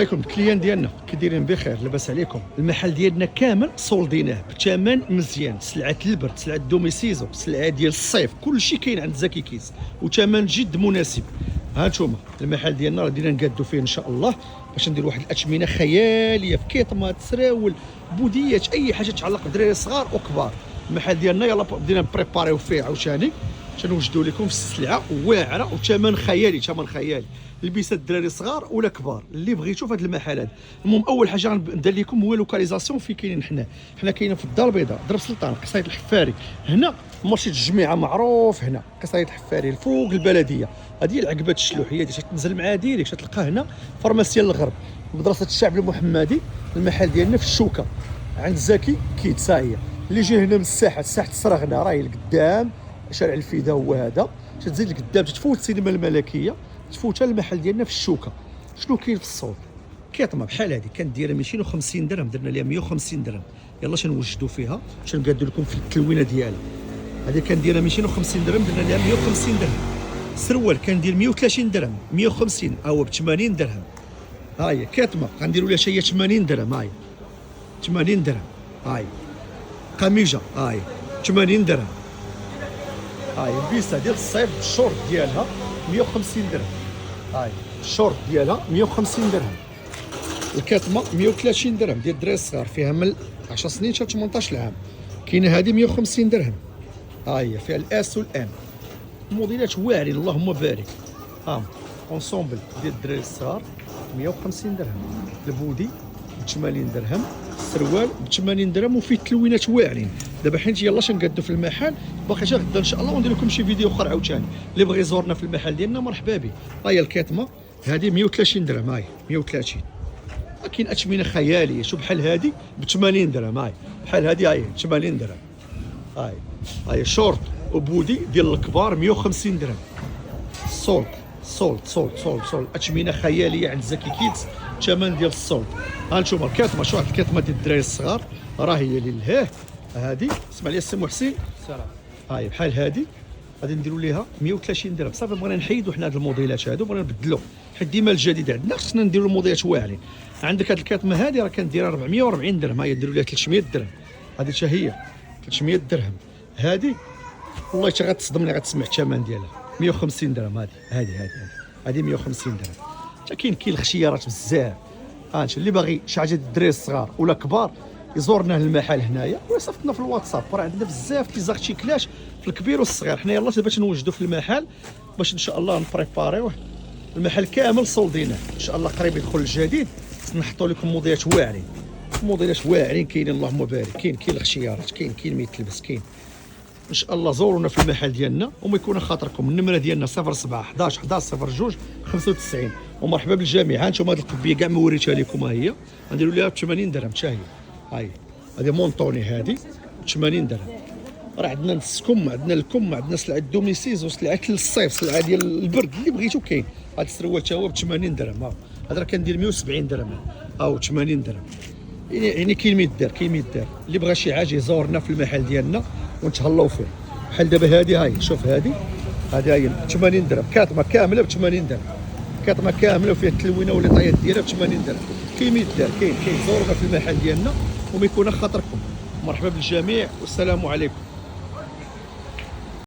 عليكم الكليان ديالنا كي دايرين بخير لاباس عليكم. المحل ديالنا كامل سولديناه بثمن مزيان، سلعه البرد، سلعه دوميسيزو، سلعه ديال الصيف، كلشي كاين عند زكي كيس وثمن جد مناسب. ها انتم المحل ديالنا راه بدينا نقادو فيه ان شاء الله باش ندير واحد الاثمنه خياليه في كيطمات، سراول، بوديات، اي حاجه تتعلق بدراري صغار وكبار. المحل ديالنا يلا بدينا نبريباريو فيه عاوتاني باش نوجدوا لكم في السلعه واعره وثمن خيالي، ثمن خيالي لبسات الدراري صغار ولا كبار اللي بغيتو في هذا المحل هذا. المهم اول حاجه غندير لكم هو لوكاليزاسيون فين كاينين حنا كاينين في الدار البيضاء، درب سلطان، قصايد الحفاري. هنا مرشد الجميعه معروف، هنا قصايد الحفاري الفوق البلديه، هذه العقبات الشلوحيه اللي تنزل مع ديريكت تلقى هنا فارماسيان الغرب، مدرسه الشعب المحمدي. المحل ديالنا في الشوكه عند زكي كيت ساهيه. اللي جاي هنا من الساحه، ساحه السرغنه راهي لقدام، شارع الفدا هو هذا، تزيد لقدام تفوت السينما الملكيه، تفوت المحل ديالنا في الشوكه. شنو كاين في الصوت؟ كيطمه بحال هذه كانت دايره 250 درهم، درنا لها 150 درهم. يلا نوجدوا فيها باش نقادوا لكم في التلوينه ديالها. هذه كانت دايره 250 درهم، درنا لها 150 درهم. السروال كان داير 130 درهم، 150 هو ب 80 درهم. ها هي كيطمه غنديروا لها شي 80 درهم، ها هي 80 درهم. ها هي قميجه، ها هي 80 درهم. هاي البيسه ديال الصيف بالشورت ديالها 150 درهم. هاي الشورت ديالها 150 درهم. الكاتمه 130 درهم ديال الدراري الصغار، فيها من 10 سنين حتى 18 عام. كاينه هذه 150 درهم. هاي فيها الاس والام، موديلات واعرين اللهم بارك. ها اونسومبل ديال الدراري الصغار 150 درهم، البودي ب 80 درهم، السروال ب 80 درهم، وفيه تلوينات واعرين. دابا حيت يلا نقادو في المحل، باقي حتى غدا ان شاء الله وندير لكم شي فيديو اخر عاوتاني. اللي بغى يزورنا في المحل ديالنا مرحبا به. ها هي الكاتمه هذه 130 درهم، هاي 130. كاين اثمنه خياليه، شوف بحال هذه ب 80 درهم، هاي بحال هذه هاي 80 درهم. هاي شورت وبودي ديال الكبار 150 درهم. الصولت صولت اثمنه خياليه عند زكي كيدز، ثمن ديال الصولت. ها انتم الكاتمه، شوف الكاتمه ديال الدراري الصغار راه هي لله. هذه اسمع لي السي محسن، السلام. هاي بحال هذه غادي نديروا ليها 130 درهم. صافي بغينا نحيدوا حنا هاد الموديلات هادو، بغينا نبدلوا، حيت ديما الجديد عندنا خصنا نديروا الموديلات واعرين. عندك هاد الكاتمه هذه راه كنديرها 440 درهم، هي ديروا ليها 300 درهم. هذه حتى هي 300 درهم. هذه والله حتى غتصدمني غتسمع الثمن ديالها 150 درهم. هذه 150 درهم. حتى كاين الخيارات بزاف. اللي باغي شي حاجه الدراري الصغار ولا كبار يزورنا المحل هنايا ويصيفطنا في الواتساب، راه عندنا بزاف تي زارتيكلاج في الكبير والصغير. حنا يلاه باش نوجدوا في المحل باش ان شاء الله نبريباريوه. المحل كامل سولديناه ان شاء الله، قريب يدخل الجديد. نحطوا لكم موديلات واعرين، كاينين اللهم بارك. كاين الخيارات، كاين ما يتلبس، كاين ان شاء الله. زورونا في المحل ديالنا وما يكون خاطركم. النمره ديالنا 07 11 11 02 95. ومرحبا بالجميع. ها انتم هذه القبيه كاع ما وريتها لكم، ها هي غنديروا لها ب 80 درهم حتى هي. هذه مونطوني هذه ب 80 درهم. راه عندنا السكم، عندنا الكم، عندنا سلعه دوميسيز وسلعه للصيف، سلعه ديال البرد اللي بغيتو كاين. هذا السروال حتى هو ب 80 درهم. هذا راه كندير 170 درهم، ها 80 درهم. يعني كاين ما يدار، اللي بغى شي حاجه يزورنا في المحل ديالنا ونتهلاو فيه. بحال دابا هذه، هاي شوف هذه هي 80 درهم. كاتمه كامله ب 80 درهم، كاتمه كامله وفيها التلوينه والطيات ديالها ب 80 درهم. كاين ما يدار، كاين زورونا في المحل ديالنا وما يكون خاطركم. مرحبا بالجميع والسلام عليكم.